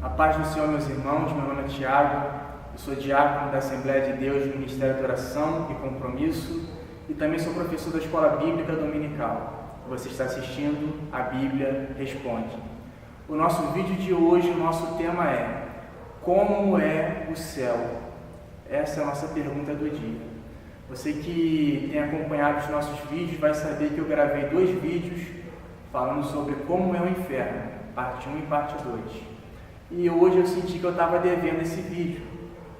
A paz do Senhor, meus irmãos. Meu nome é Tiago, eu sou diácono da Assembleia de Deus no Ministério de Oração e Compromisso e também sou professor da Escola Bíblica Dominical. Você está assistindo a Bíblia Responde. O nosso vídeo de hoje, o nosso tema é: como é o céu? Essa é a nossa pergunta do dia. Você que tem acompanhado os nossos vídeos vai saber que eu gravei 2 vídeos falando sobre como é o inferno, parte 1 e parte 2. E hoje eu senti que eu estava devendo esse vídeo,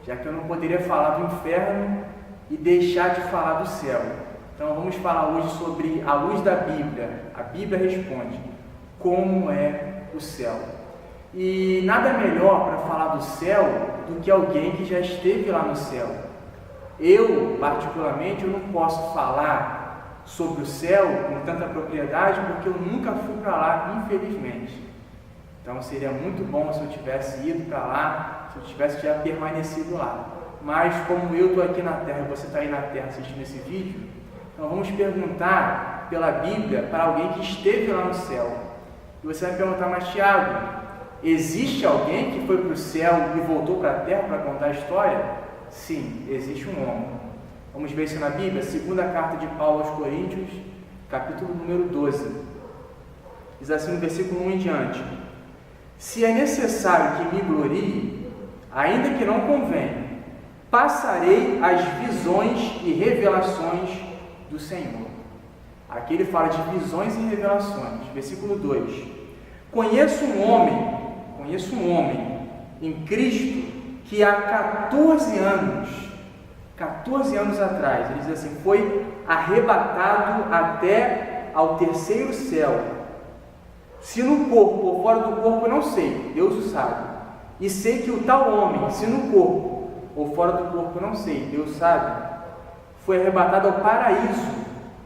já que eu não poderia falar do inferno e deixar de falar do céu. Então vamos falar hoje sobre a luz da Bíblia. A Bíblia responde como é o céu. E nada melhor para falar do céu do que alguém que já esteve lá no céu. Eu, particularmente, eu não posso falar sobre o céu com tanta propriedade porque eu nunca fui para lá, infelizmente. Então seria muito bom se eu tivesse ido para lá, se eu tivesse já permanecido lá. Mas como eu estou aqui na Terra e você está aí na Terra assistindo esse vídeo, então vamos perguntar pela Bíblia para alguém que esteve lá no céu. E você vai me perguntar: mas Tiago, existe alguém que foi para o céu e voltou para a Terra para contar a história? Sim, existe um homem. Vamos ver isso na Bíblia, segunda carta de Paulo aos Coríntios, capítulo número 12. Diz assim no versículo 1 em diante: se é necessário que me glorie, ainda que não convém, passarei as visões e revelações do Senhor. Aqui ele fala de visões e revelações. Versículo 2: conheço um homem em Cristo que há 14 anos atrás, ele diz assim, foi arrebatado até ao terceiro céu. Se no corpo ou fora do corpo, não sei, Deus o sabe. E sei que o tal homem, se no corpo ou fora do corpo, não sei, Deus sabe, foi arrebatado ao paraíso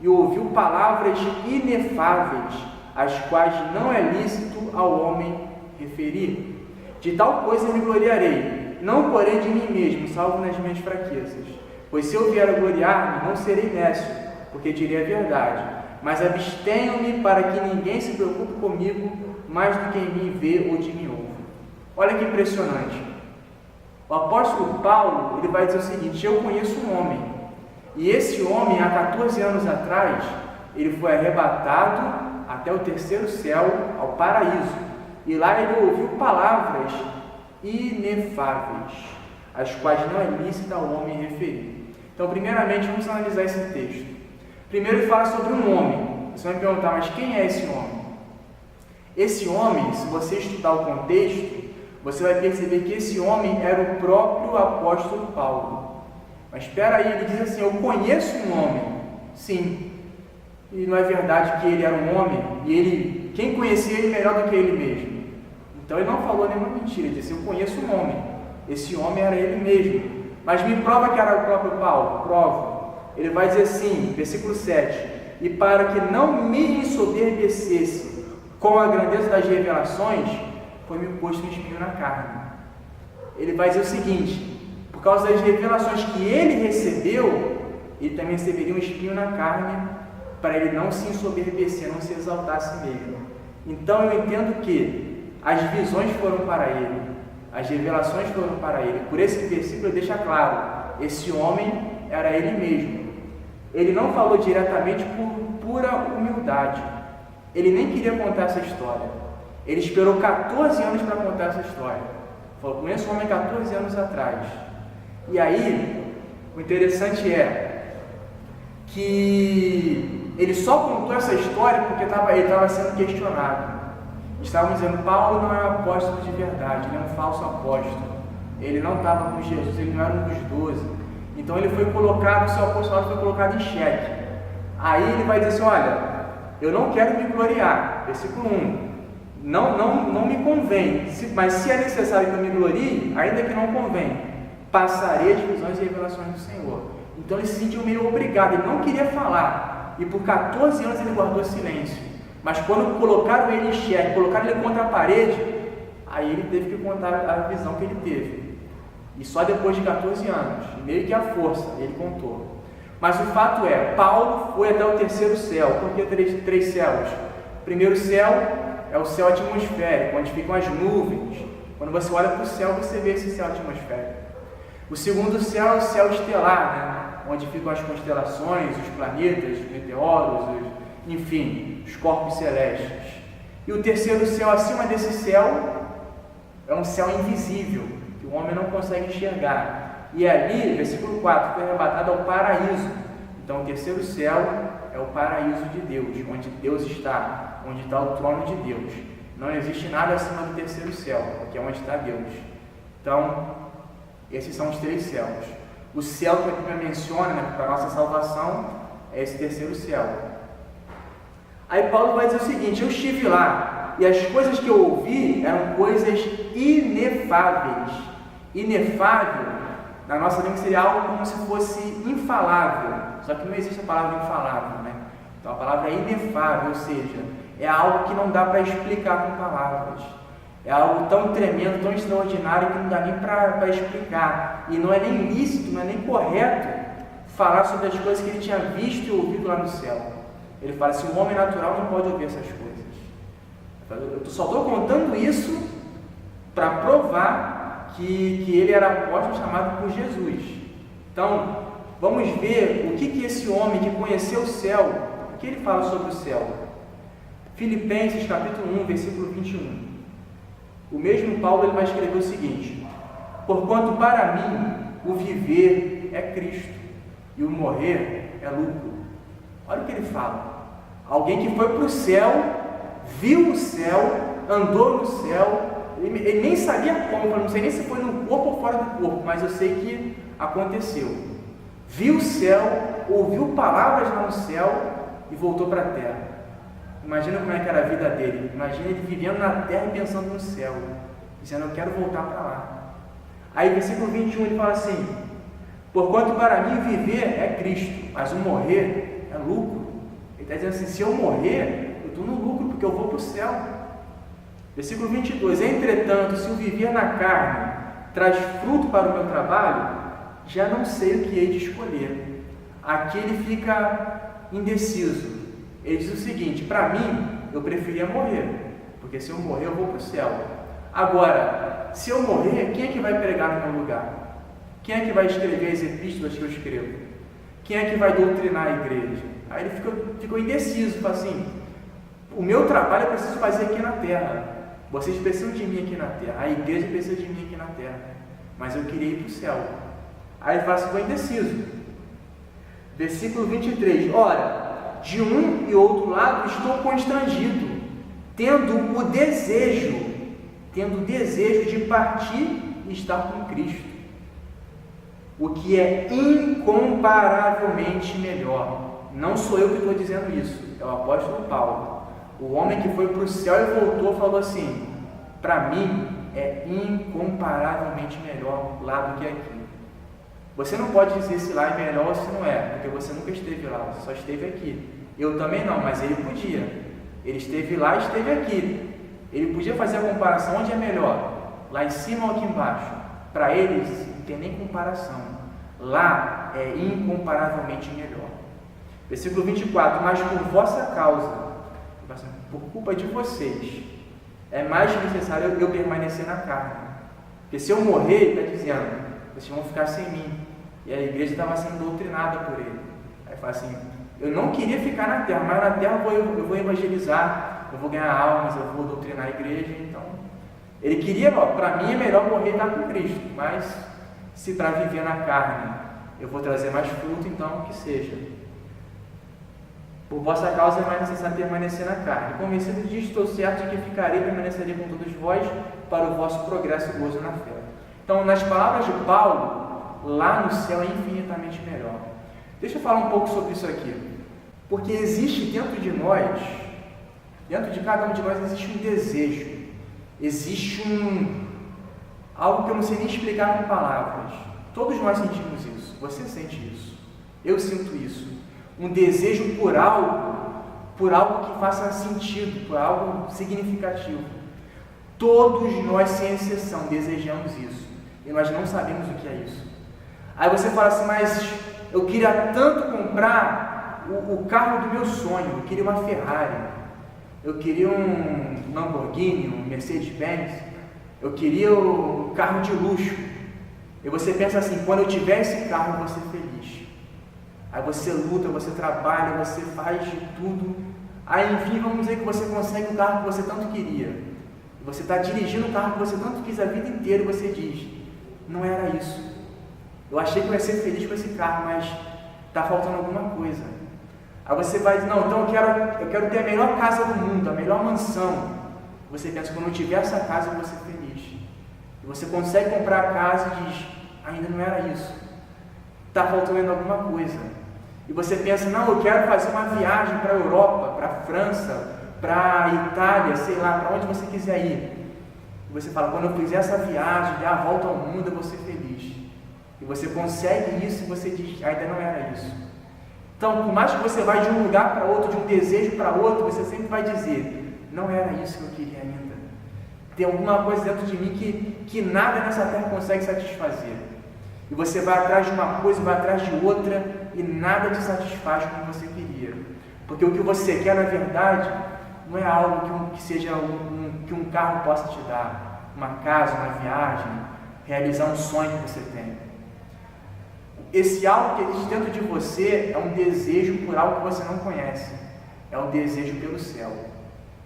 e ouviu palavras inefáveis, as quais não é lícito ao homem referir. De tal coisa me gloriarei, não porém de mim mesmo, salvo nas minhas fraquezas. Pois se eu vier a gloriar-me, não serei nécio, porque direi a verdade. Mas abstenho-me para que ninguém se preocupe comigo mais do que em mim vê ou de mim ouve. Olha que impressionante. O apóstolo Paulo, ele vai dizer o seguinte: eu conheço um homem, e esse homem, há 14 anos atrás, ele foi arrebatado até o terceiro céu, ao paraíso, e lá ele ouviu palavras inefáveis, as quais não é lícito ao homem referir. Então, primeiramente, vamos analisar esse texto. Primeiro ele fala sobre um homem. Você vai me perguntar: mas quem é esse homem? Esse homem, se você estudar o contexto, você vai perceber que esse homem era o próprio apóstolo Paulo. Mas espera aí, ele diz assim: eu conheço um homem. Sim, e não é verdade que ele era um homem e quem conhecia ele melhor do que ele mesmo? Então ele não falou nenhuma mentira, ele disse: eu conheço um homem. Esse homem era ele mesmo. Mas me prova que era o próprio Paulo. Prova. Ele vai dizer assim, versículo 7: e para que não me ensoberbecesse com a grandeza das revelações, foi-me posto um espinho na carne. Ele vai dizer o seguinte: por causa das revelações que ele recebeu, ele também receberia um espinho na carne, para ele não se ensoberbecer, não se exaltar a si mesmo. Então eu entendo que as visões foram para ele, as revelações foram para ele. Por esse versículo deixa claro: esse homem era ele mesmo. Ele não falou diretamente por pura humildade. Ele nem queria contar essa história. Ele esperou 14 anos para contar essa história. Falou: conheço um homem 14 anos atrás. E aí, o interessante é que ele só contou essa história porque ele estava sendo questionado. Estavam dizendo: Paulo não é um apóstolo de verdade, ele é um falso apóstolo. Ele não estava com Jesus, ele não era um dos 12. Então ele foi colocado, seu apostolado foi colocado em xeque. Aí ele vai dizer assim: olha, eu não quero me gloriar. Versículo 1: não me convém, mas se é necessário que eu me glorie, ainda que não convém, passarei as visões e revelações do Senhor. Então ele se sentiu meio obrigado, ele não queria falar, e por 14 anos ele guardou silêncio. Mas quando colocaram ele em xeque, colocaram ele contra a parede, aí ele teve que contar a visão que ele teve. E só depois de 14 anos, meio que à força, ele contou. Mas o fato é, Paulo foi até o terceiro céu. Por que três céus? O primeiro céu é o céu atmosférico, onde ficam as nuvens. Quando você olha para o céu, você vê esse céu atmosférico. O segundo céu é o céu estelar, né? Onde ficam as constelações, os planetas, os meteoros, enfim, os corpos celestes. E o terceiro céu, acima desse céu, é um céu invisível, que o homem não consegue enxergar. E ali, versículo 4, foi arrebatado ao paraíso. Então, o terceiro céu é o paraíso de Deus, onde Deus está, onde está o trono de Deus. Não existe nada acima do terceiro céu, que é onde está Deus. Então, esses são os três céus. O céu que a Bíblia menciona, né, para a nossa salvação, é esse terceiro céu. Aí Paulo vai dizer o seguinte: eu estive lá, e as coisas que eu ouvi eram coisas inefáveis. Inefável, na nossa língua, seria algo como se fosse infalável. Só que não existe a palavra infalável, né? Então a palavra é inefável, ou seja, é algo que não dá para explicar com palavras. É algo tão tremendo, tão extraordinário, que não dá nem para explicar. E não é nem lícito, não é nem correto falar sobre as coisas que ele tinha visto e ouvido lá no céu. Ele fala assim: o homem natural não pode ouvir essas coisas. Eu só estou contando isso para provar que ele era apóstolo chamado por Jesus. Então, vamos ver o que esse homem que conheceu o céu, o que ele fala sobre o céu. Filipenses capítulo 1, versículo 21. O mesmo Paulo ele vai escrever o seguinte: porquanto para mim o viver é Cristo e o morrer é lucro. Olha o que ele fala. Alguém que foi para o céu, viu o céu, andou no céu, ele nem sabia como, eu não sei nem se foi no corpo ou fora do corpo, mas eu sei que aconteceu. Viu o céu, ouviu palavras lá no céu e voltou para a terra. Imagina como é que era a vida dele. Imagina ele vivendo na terra e pensando no céu, dizendo: eu quero voltar para lá. Aí versículo 21 ele fala assim: porquanto para mim viver é Cristo, mas o morrer é lucro. Ele está dizendo assim: se eu morrer, eu estou no lucro, porque eu vou para o céu. Versículo 22: entretanto, se o viver na carne traz fruto para o meu trabalho, já não sei o que hei de escolher. Aqui ele fica indeciso. Ele diz o seguinte: para mim, eu preferia morrer, porque se eu morrer, eu vou para o céu. Agora, se eu morrer, quem é que vai pregar no meu lugar? Quem é que vai escrever as epístolas que eu escrevo? Quem é que vai doutrinar a igreja? Aí ele ficou indeciso, fala assim: o meu trabalho eu preciso fazer aqui na terra. Vocês precisam de mim aqui na terra. A igreja precisa de mim aqui na terra. Mas eu queria ir para o céu. Aí ele fala assim: ficou indeciso. Versículo 23. Ora, de um e outro lado estou constrangido, tendo o desejo de partir e estar com Cristo, o que é incomparavelmente melhor. Não sou eu que estou dizendo isso, é o apóstolo Paulo. O homem que foi para o céu e voltou falou assim: para mim é incomparavelmente melhor lá do que aqui. Você não pode dizer se lá é melhor ou se não é, porque você nunca esteve lá, você só esteve aqui. Eu também não, mas ele podia. Ele esteve lá e esteve aqui. Ele podia fazer a comparação: onde é melhor, lá em cima ou aqui embaixo? Para eles não tem nem comparação. Lá é incomparavelmente melhor. Versículo 24: mas por vossa causa, por culpa de vocês, é mais necessário eu permanecer na carne. Porque se eu morrer, ele está dizendo: vocês vão ficar sem mim. E a igreja estava sendo doutrinada por ele. Aí fala assim: eu não queria ficar na terra, mas na terra eu vou evangelizar, eu vou ganhar almas, eu vou doutrinar a igreja. Então, ele queria, para mim é melhor morrer e estar com Cristo, mas se para viver na carne eu vou trazer mais fruto, então que seja. Por vossa causa é mais necessário permanecer na carne. Convencido disso, estou certo de que ficarei e permanecerei com todos vós para o vosso progresso e gozo na fé. Então, nas palavras de Paulo, lá no céu é infinitamente melhor. Deixa eu falar um pouco sobre isso aqui. Porque existe dentro de nós, dentro de cada um de nós, existe um desejo. Existe algo que eu não sei nem explicar com palavras. Todos nós sentimos isso. Você sente isso. Eu sinto isso. Um desejo por algo que faça sentido, por algo significativo. Todos nós, sem exceção, desejamos isso. E nós não sabemos o que é isso. Aí você fala assim: mas eu queria tanto comprar o carro do meu sonho. Eu queria uma Ferrari. Eu queria um Lamborghini, um Mercedes-Benz. eu queria o carro de luxo. E você pensa assim, quando eu tiver esse carro, eu vou ser feliz. Aí você luta, você trabalha, você faz de tudo. Aí enfim, vamos dizer que você consegue o carro que você tanto queria. Você está dirigindo o carro que você tanto quis a vida inteira e você diz, não era isso. Eu achei que eu ia ser feliz com esse carro, mas está faltando alguma coisa. Aí você vai dizer, não, então eu quero ter a melhor casa do mundo, a melhor mansão. Você pensa, quando eu tiver essa casa, eu vou ser feliz. E você consegue comprar a casa e diz, ainda não era isso. Está faltando alguma coisa. E você pensa, não, eu quero fazer uma viagem para a Europa, para a França, para a Itália, sei lá, para onde você quiser ir. E você fala, quando eu fizer essa viagem, der a volta ao mundo, eu vou ser feliz. E você consegue isso e você diz, ainda não era isso. Então, por mais que você vá de um lugar para outro, de um desejo para outro, você sempre vai dizer, não era isso que eu queria ainda. Tem alguma coisa dentro de mim que nada nessa terra consegue satisfazer. E você vai atrás de uma coisa, vai atrás de outra, e nada te satisfaz como você queria. Porque o que você quer, na verdade, não é algo que um carro possa te dar, uma casa, uma viagem, realizar um sonho que você tem. Esse algo que existe dentro de você é um desejo por algo que você não conhece, é um desejo pelo céu.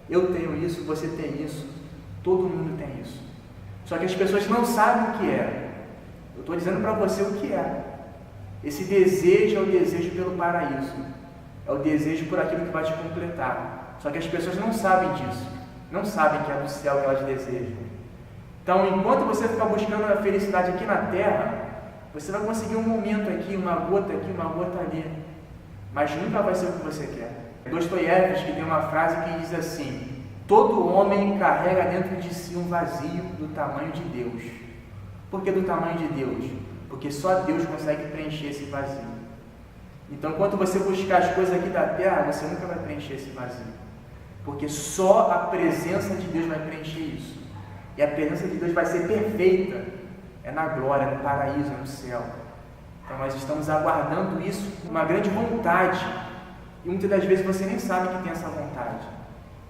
Eu tenho isso, você tem isso, todo mundo tem isso. Só que as pessoas não sabem o que é. Eu estou dizendo para você o que é. Esse desejo é o desejo pelo paraíso, é o desejo por aquilo que vai te completar. Só que as pessoas não sabem disso, não sabem que é do céu que elas desejam. Então, enquanto você ficar buscando a felicidade aqui na terra, você vai conseguir um momento aqui, uma gota ali, mas nunca vai ser o que você quer. Dostoiévski tem uma frase que diz assim, todo homem carrega dentro de si um vazio do tamanho de Deus. Por que do tamanho de Deus? Porque só Deus consegue preencher esse vazio. Então, enquanto você buscar as coisas aqui da terra, você nunca vai preencher esse vazio. Porque só a presença de Deus vai preencher isso. E a presença de Deus vai ser perfeita. É na glória, no paraíso, é no céu. Então, nós estamos aguardando isso com uma grande vontade. E muitas das vezes você nem sabe que tem essa vontade,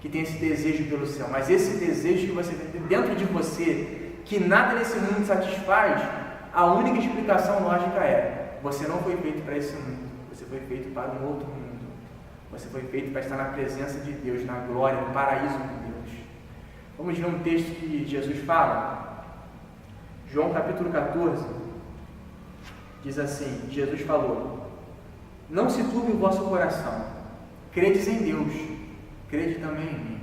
que tem esse desejo pelo céu. Mas esse desejo que você tem dentro de você, que nada nesse mundo satisfaz, a única explicação lógica é, você não foi feito para esse mundo, você foi feito para um outro mundo. Você foi feito para estar na presença de Deus, na glória, no paraíso de Deus. Vamos ver um texto que Jesus fala. João capítulo 14, diz assim, Jesus falou, não se turbe o vosso coração, credes em Deus, crede também em mim.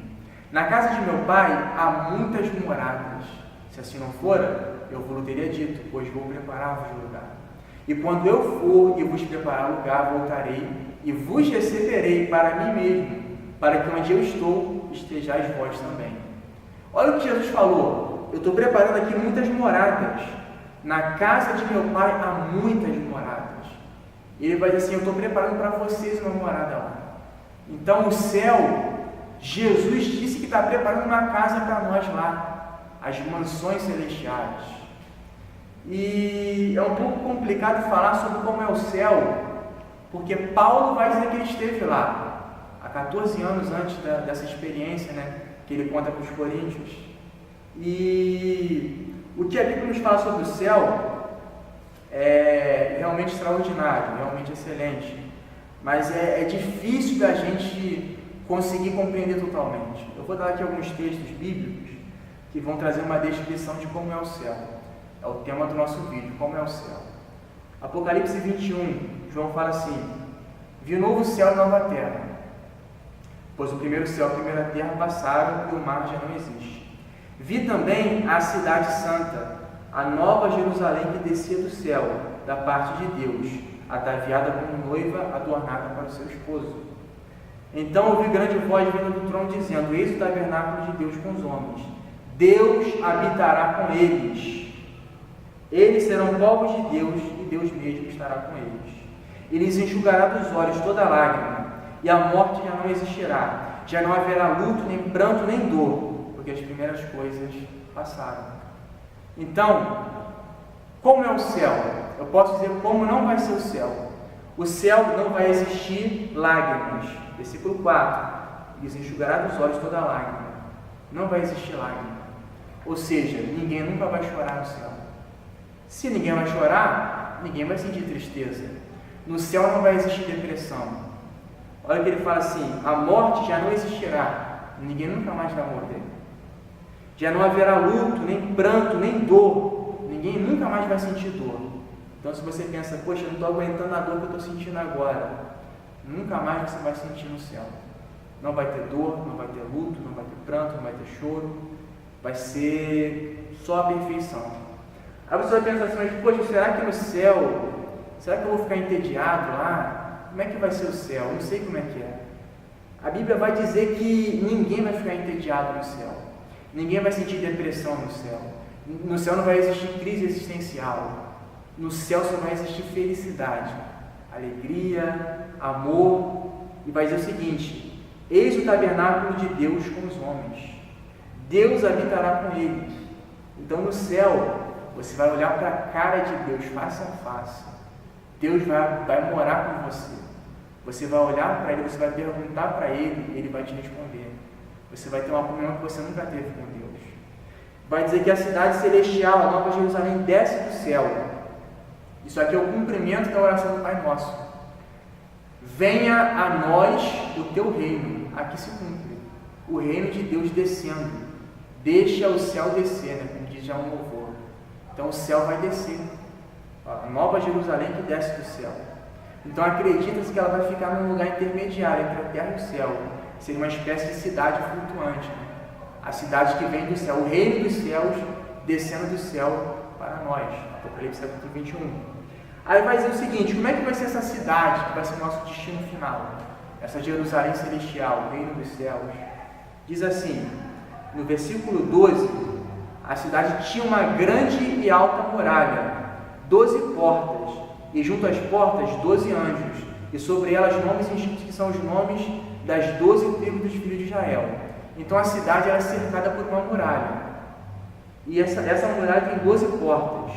Na casa de meu pai há muitas moradas, se assim não fora, eu vos teria dito, pois vou preparar-vos lugar. E quando eu for e vos preparar lugar, voltarei e vos receberei para mim mesmo, para que onde eu estou, estejais vós também. Olha o que Jesus falou, eu estou preparando aqui muitas moradas. Na casa de meu pai há muitas moradas. E ele vai dizer assim, eu estou preparando para vocês uma morada lá. Então o céu, Jesus disse que está preparando uma casa para nós lá, as mansões celestiais. E é um pouco complicado falar sobre como é o céu, porque Paulo vai dizer que ele esteve lá, há 14 anos antes dessa experiência, né, que ele conta para os coríntios. E o que a Bíblia nos fala sobre o céu é realmente extraordinário, realmente excelente, mas é difícil da gente conseguir compreender totalmente. Eu vou dar aqui alguns textos bíblicos que vão trazer uma descrição de como é o céu. É o tema do nosso vídeo, como é o céu. Apocalipse 21, João fala assim, vi um novo céu e nova terra, pois o primeiro céu e a primeira terra passaram e o mar já não existe. Vi também a cidade santa, a nova Jerusalém que descia do céu, da parte de Deus, ataviada como noiva adornada para o seu esposo. Então ouvi grande voz vindo do trono dizendo, eis o tabernáculo de Deus com os homens, Deus habitará com eles. Eles serão povos de Deus e Deus mesmo estará com eles. E lhes enxugará dos olhos toda lágrima, e a morte já não existirá. Já não haverá luto, nem pranto, nem dor, porque as primeiras coisas passaram. Então, como é o céu? Eu posso dizer como não vai ser o céu. O céu não vai existir lágrimas. Versículo 4. Lhes enxugará dos olhos toda lágrima. Não vai existir lágrima. Ou seja, ninguém nunca vai chorar no céu. Se ninguém vai chorar, ninguém vai sentir tristeza. No céu não vai existir depressão. Olha o que ele fala assim: a morte já não existirá, ninguém nunca mais vai morrer. Já não haverá luto, nem pranto, nem dor, ninguém nunca mais vai sentir dor. Então, se você pensa, poxa, eu não estou aguentando a dor que eu estou sentindo agora, nunca mais você vai sentir no céu. Não vai ter dor, não vai ter luto, não vai ter pranto, não vai ter choro, vai ser só a perfeição. Aí você vai pensar assim, mas poxa, será que no céu, será que eu vou ficar entediado lá? Como é que vai ser o céu? Eu não sei como é que é. A Bíblia vai dizer que ninguém vai ficar entediado no céu. Ninguém vai sentir depressão no céu. No céu não vai existir crise existencial. No céu só vai existir felicidade, alegria, amor. E vai dizer o seguinte: eis o tabernáculo de Deus com os homens. Deus habitará com eles. Então no céu, você vai olhar para a cara de Deus face a face. Deus vai morar com você. Você vai olhar para Ele, você vai perguntar para Ele, Ele vai te responder. Você vai ter uma comunhão que você nunca teve com Deus. Vai dizer que a cidade celestial, a Nova Jerusalém, desce do céu. Isso aqui é o cumprimento da oração do Pai Nosso. Venha a nós o teu reino. Aqui se cumpre. O reino de Deus descendo. Deixa o céu descer, né? Como diz já um louvor. Então o céu vai descer. A Nova Jerusalém que desce do céu. Então acredita-se que ela vai ficar num lugar intermediário entre a terra e o céu. Seria uma espécie de cidade flutuante, né? A cidade que vem do céu, o reino dos céus descendo do céu para nós. Apocalipse capítulo 21. Aí vai dizer o seguinte: como é que vai ser essa cidade que vai ser o nosso destino final? Essa Jerusalém celestial, o reino dos céus. Diz assim, no versículo 12, a cidade tinha uma grande e alta muralha, 12 portas, e junto às portas 12 anjos, e sobre elas nomes inscritos que são os nomes das 12 tribos dos filhos de Israel. Então a cidade era cercada por uma muralha, e essa muralha tem 12 portas,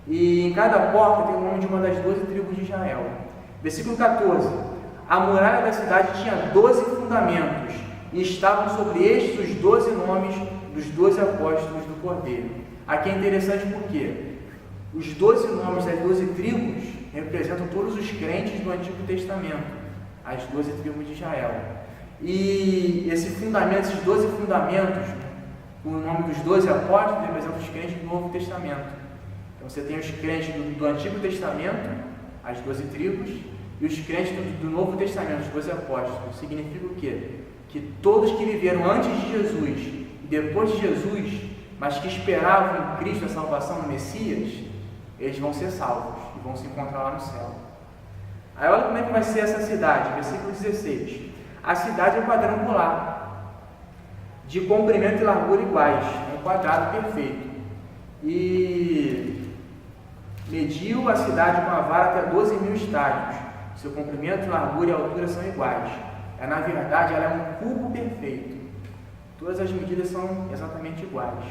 e em cada porta tem o nome de uma das 12 tribos de Israel. Versículo 14: a muralha da cidade tinha 12 fundamentos, e estavam sobre estes os 12 nomes dos 12 apóstolos do Cordeiro. Aqui é interessante porque os 12 nomes das 12 tribos representam todos os crentes do Antigo Testamento, as 12 tribos de Israel. E esses 12 fundamentos, o nome dos 12 apóstolos, representam os crentes do Novo Testamento. Então você tem os crentes do Antigo Testamento, as 12 tribos, e os crentes do Novo Testamento, os 12 apóstolos. Significa o quê? Que todos que viveram antes de Jesus e depois de Jesus, mas que esperavam em Cristo a salvação no Messias, eles vão ser salvos e vão se encontrar lá no céu. Aí olha como é que vai ser essa cidade, versículo 16. A cidade é quadrangular, de comprimento e largura iguais, um quadrado perfeito. E mediu a cidade com a vara até 12.000 estádios. Seu comprimento, largura e altura são iguais. Na verdade, ela é um cubo perfeito. Todas as medidas são exatamente iguais.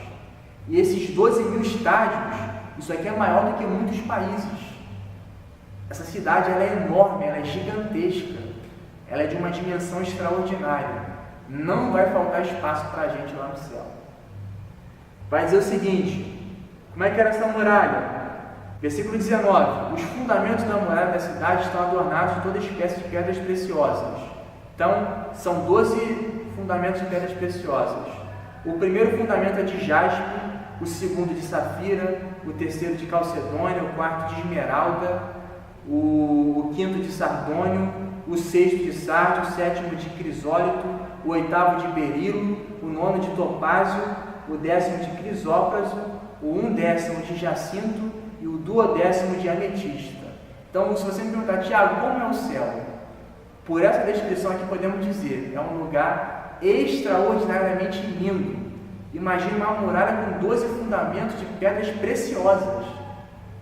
E esses 12.000 estádios, isso aqui é maior do que muitos países. Essa cidade ela é enorme, ela é gigantesca. Ela é de uma dimensão extraordinária. Não vai faltar espaço para a gente lá no céu. Vai dizer o seguinte: como é que era essa muralha? Versículo 19: os fundamentos da muralha da cidade estão adornados de toda espécie de pedras preciosas. Então, são 12 fundamentos de pedras preciosas. O primeiro fundamento é de jaspe, o segundo de safira, o terceiro de calcedônia, o quarto de esmeralda, o quinto de sardônio, o sexto de sárdio, o sétimo de crisólito, o oitavo de berilo, o nono de topázio, o 10º de crisópraso, o 1/10 de jacinto e o 12º de ametista. Então, se você me perguntar, Tiago, como é o céu? Por essa descrição aqui podemos dizer, é um lugar extraordinariamente lindo. Imagine uma muralha com 12 fundamentos de pedras preciosas.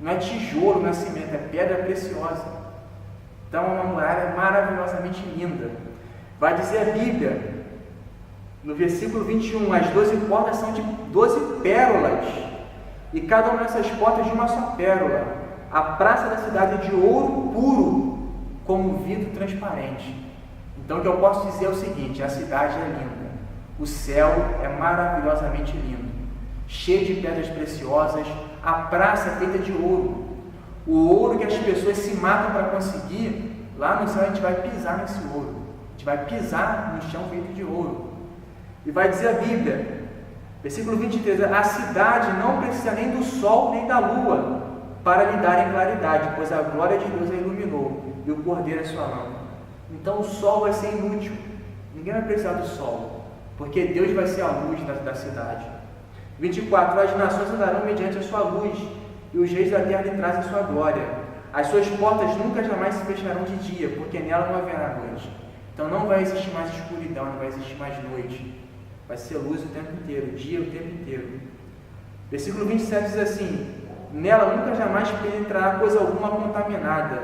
Não é tijolo, não é cimento, é pedra preciosa. Então é uma muralha maravilhosamente linda. Vai dizer a Bíblia, no versículo 21, as 12 portas são de 12 pérolas, e cada uma dessas portas de uma só pérola. A praça da cidade é de ouro puro, como vidro transparente. Então o que eu posso dizer é o seguinte: a cidade é linda, o céu é maravilhosamente lindo, cheio de pedras preciosas, a praça é feita de ouro. O ouro que as pessoas se matam para conseguir, lá no céu a gente vai pisar nesse ouro. A gente vai pisar no chão feito de ouro. E vai dizer a Bíblia, versículo 23, a cidade não precisa nem do sol nem da lua para lhe darem claridade, pois a glória de Deus a iluminou e o cordeiro é sua lâmpada. Então o sol vai ser inútil, ninguém vai precisar do sol, porque Deus vai ser a luz da cidade. 24, as nações andarão mediante a sua luz e os reis da terra lhe trazem a sua glória. As suas portas nunca jamais se fecharão de dia, porque nela não haverá noite. Então não vai existir mais escuridão, não vai existir mais noite. Vai ser luz o tempo inteiro, dia o tempo inteiro. Versículo 27 diz assim, nela nunca jamais penetrará coisa alguma contaminada,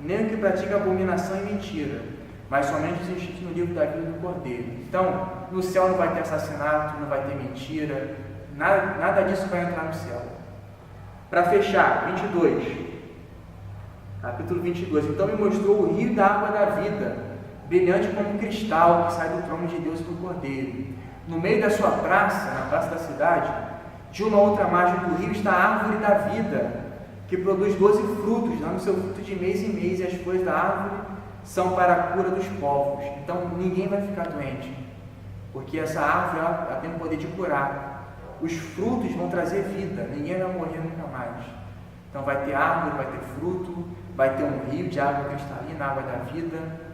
nem o que pratica abominação e mentira, mas somente os inscritos no livro da vida do Cordeiro. Então, no céu não vai ter assassinato, não vai ter mentira, nada disso vai entrar no céu. Para fechar, 22, capítulo 22, então me mostrou o rio da água da vida, brilhante como um cristal que sai do trono de Deus e do Cordeiro. No meio da sua praça, na praça da cidade, de uma outra margem do rio está a árvore da vida, que produz 12 frutos, dando seu fruto de mês em mês, e as folhas da árvore são para a cura dos povos. Então ninguém vai ficar doente, porque essa árvore ela tem o poder de curar. Os frutos vão trazer vida, ninguém vai morrer nunca mais. Então vai ter árvore, vai ter fruto, vai ter um rio de água cristalina, água da vida.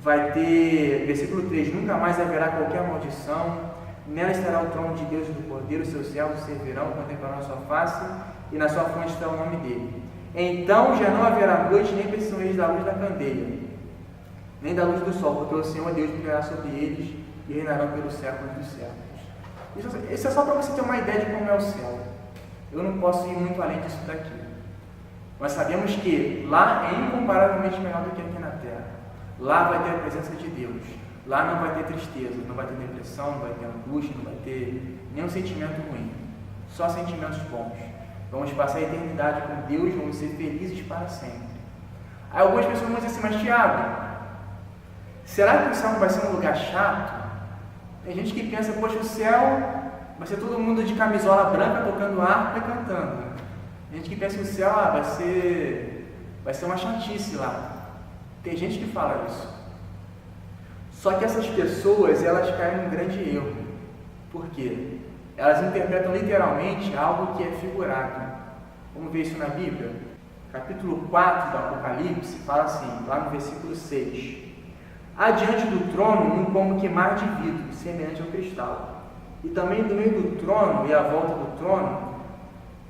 Vai ter, versículo 3, nunca mais haverá qualquer maldição, nela estará o trono de Deus e do Cordeiro, seus servos servirão, contemplarão a sua face, e na sua fronte está o nome dele. Então já não haverá noite, nem precisam eles da luz da candeia, nem da luz do sol, porque o Senhor Deus brilhará sobre eles e reinarão pelos séculos dos séculos. Isso é só para você ter uma ideia de como é o céu. Eu não posso ir muito além disso daqui. Nós sabemos que lá é incomparavelmente melhor do que aqui na terra. Lá vai ter a presença de Deus. Lá não vai ter tristeza, não vai ter depressão, não vai ter angústia, não vai ter nenhum sentimento ruim. Só sentimentos bons. Vamos passar a eternidade com Deus, vamos ser felizes para sempre. Aí algumas pessoas vão dizer assim, mas Tiago, será que o céu não vai ser um lugar chato? Tem gente que pensa, poxa, o céu vai ser todo mundo de camisola branca tocando harpa e cantando. Tem gente que pensa que o céu vai ser uma chatice lá. Tem gente que fala isso. Só que essas pessoas, elas caem num grande erro. Por quê? Elas interpretam literalmente algo que é figurado. Vamos ver isso na Bíblia? Capítulo 4 do Apocalipse fala assim, lá no versículo 6. Adiante do trono, um como que mar de vidro, semelhante ao cristal. E também do meio do trono e à volta do trono,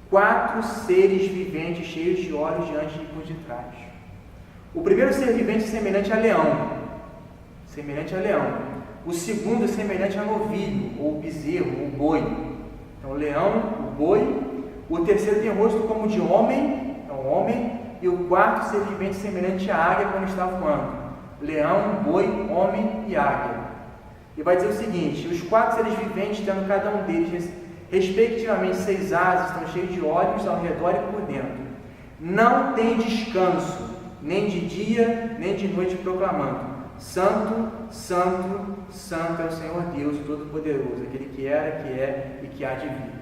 4 seres viventes cheios de olhos diante e por detrás. O primeiro ser vivente é semelhante a leão. Semelhante a leão. O segundo é semelhante a novilho, ou bezerro, ou boi. Então, o leão, o boi. O terceiro tem rosto como de homem, então homem. E o quarto ser vivente semelhante à águia quando está voando. Leão, boi, homem e águia. E vai dizer o seguinte, os 4 seres viventes, tendo cada um deles, respectivamente 6 asas, estão cheios de olhos ao redor e por dentro. Não tem descanso, nem de dia, nem de noite, proclamando: Santo, Santo, Santo é o Senhor Deus Todo-Poderoso, aquele que era, que é e que há de vir.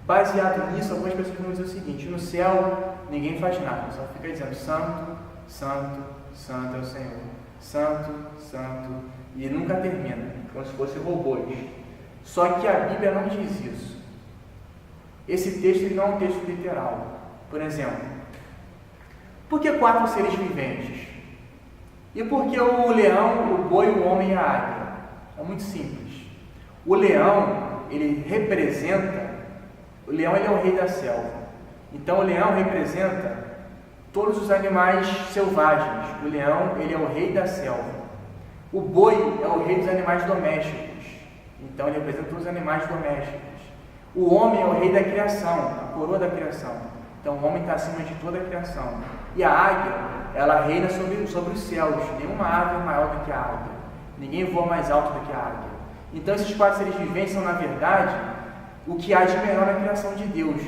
Baseado nisso, algumas pessoas vão dizer o seguinte: no céu ninguém faz nada, só fica dizendo Santo, Santo, Santo é o Senhor. Santo, Santo, e nunca termina, como se fossem robôs. Só que a Bíblia não diz isso. Esse texto ele não é um texto literal. Por exemplo, por que 4 seres viventes? E por que o leão, o boi, o homem e a águia? É muito simples. O leão, ele representa, o leão ele é o rei da selva. Então o leão representa todos os animais selvagens. O leão, ele é o rei da selva. O boi é o rei dos animais domésticos. Então ele representa todos os animais domésticos. O homem é o rei da criação, a coroa da criação. Então o homem está acima de toda a criação. E a águia, ela reina sobre os céus. Nenhuma ave é maior do que a águia. Ninguém voa mais alto do que a águia. Então esses 4 seres viventes são, na verdade, o que há de melhor na criação de Deus.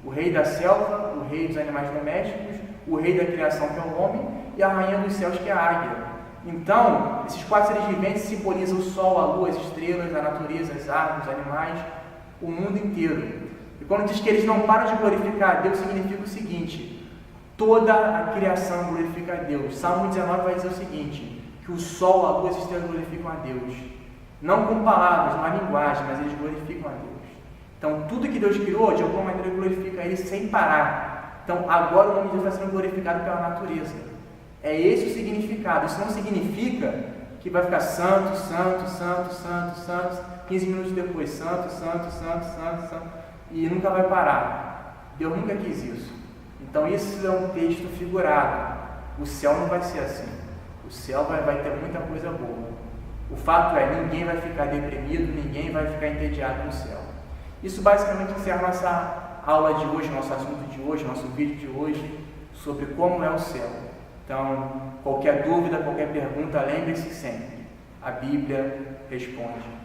O rei da selva, o rei dos animais domésticos, o rei da criação, que é o homem, e a rainha dos céus, que é a águia. Então, esses 4 seres viventes simbolizam o sol, a lua, as estrelas, a natureza, as árvores, os animais. o mundo inteiro. E quando diz que eles não param de glorificar a Deus, significa o seguinte: toda a criação glorifica a Deus. Salmo 19 vai dizer o seguinte, que o sol, a lua e as estrelas glorificam a Deus. Não com palavras, não há linguagem, mas eles glorificam a Deus. Então, tudo que Deus criou, de alguma maneira, glorifica Ele sem parar. Então, agora o nome de Deus está sendo glorificado pela natureza. É esse o significado. Isso não significa que vai ficar santo, santo, santo, santo, santo, 15 minutos depois, santo, santo, santo, santo, santo, e nunca vai parar. Deus nunca quis isso. Então, isso é um texto figurado. O céu não vai ser assim. O céu vai ter muita coisa boa. O fato é, ninguém vai ficar deprimido, ninguém vai ficar entediado no céu. Isso basicamente encerra nossa aula de hoje, nosso assunto de hoje, nosso vídeo de hoje, sobre como é o céu. Então, qualquer dúvida, qualquer pergunta, lembre-se sempre, a Bíblia responde.